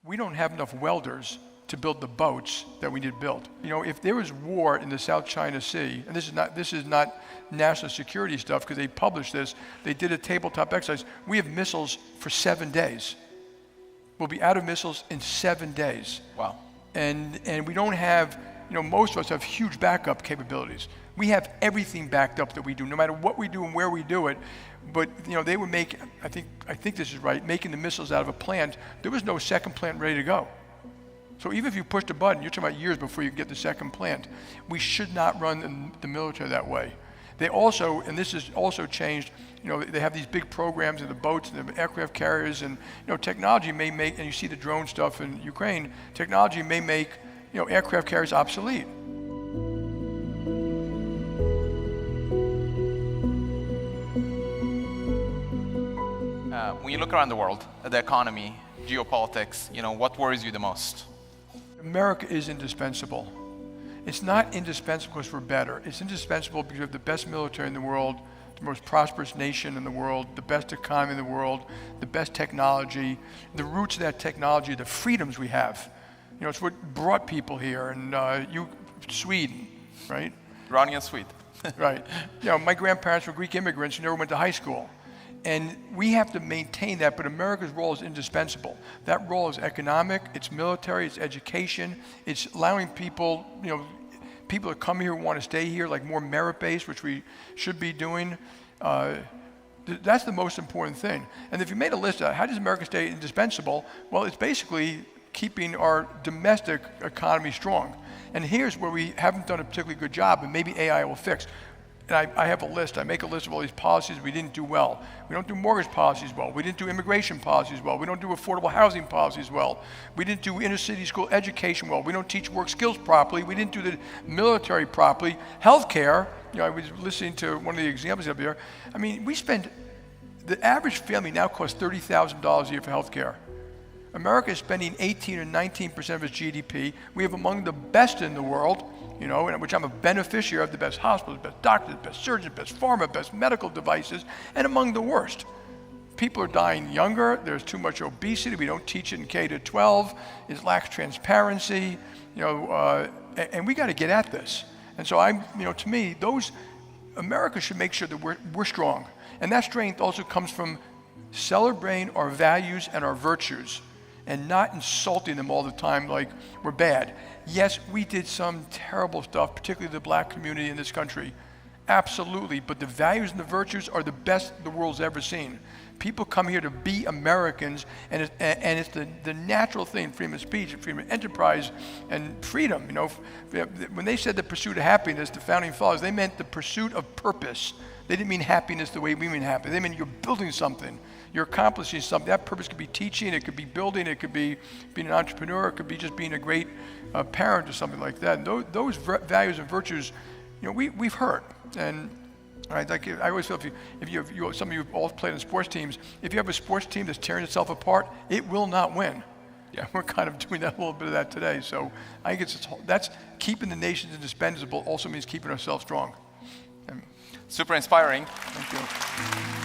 We don't have enough welders to build the boats that we need built. You know, if there was war in the South China Sea, and this is not national security stuff because they published this, they did a tabletop exercise. We have missiles for 7 days. We'll be out of missiles in 7 days. Wow. And we don't have, you know, most of us have huge backup capabilities. We have everything backed up that we do, no matter what we do and where we do it. But you know, they would make, I think this is right, making the missiles out of a plant. There was no second plant ready to go. So even if you pushed a button, you're talking about years before you get the second plant. We should not run the military that way. They also, and this has also changed, you know, they have these big programs in the boats and the aircraft carriers, and you know, technology may make, and you see the drone stuff in Ukraine, technology may make, you know, aircraft carriers obsolete. When you look around the world, at the economy, geopolitics, you know, what worries you the most? America is indispensable. It's not indispensable because we're better. It's indispensable because we have the best military in the world, the most prosperous nation in the world, the best economy in the world, the best technology. The roots of that technology, the freedoms we have. You know, it's what brought people here, and Sweden, right? Iranian Swede. Right. You know, my grandparents were Greek immigrants who never went to high school. And we have to maintain that, but America's role is indispensable. That role is economic, it's military, it's education, it's allowing people, you know, people that come here who want to stay here, like more merit-based, which we should be doing. That's the most important thing. And if you made a list of how does America stay indispensable, well, it's basically keeping our domestic economy strong. And here's where we haven't done a particularly good job, and maybe AI will fix. And I have a list. I make a list of all these policies we didn't do well. We don't do mortgage policies well. We didn't do immigration policies well. We don't do affordable housing policies well. We didn't do inner city school education well. We don't teach work skills properly. We didn't do the military properly. Healthcare, you know, I was listening to one of the examples up here. I mean, the average family now costs $30,000 a year for healthcare. America is spending 18 or 19% of its GDP. We have among the best in the world, you know, in which I'm a beneficiary of, the best hospitals, best doctors, best surgeons, best pharma, best medical devices, and among the worst. People are dying younger, there's too much obesity, we don't teach it in K to 12, it lacks transparency, you know, and we gotta get at this. And so you know, to me, America should make sure that we're strong. And that strength also comes from celebrating our values and our virtues, and not insulting them all the time like we're bad. Yes, we did some terrible stuff, particularly the black community in this country. Absolutely, but the values and the virtues are the best the world's ever seen. People come here to be Americans, and it's the natural thing, freedom of speech, freedom of enterprise, and freedom. You know, when they said the pursuit of happiness, the founding fathers, they meant the pursuit of purpose. They didn't mean happiness the way we mean happiness. They meant you're building something. You're accomplishing something. That purpose could be teaching, it could be building, it could be being an entrepreneur, it could be just being a great parent or something like that. And those values and virtues, you know, we've heard. And like I always feel if some of you have all played in sports teams, if you have a sports team that's tearing itself apart, it will not win. Yeah, we're kind of doing that, a little bit of that today. So I think that's keeping the nations indispensable also means keeping ourselves strong. Super inspiring. Thank you.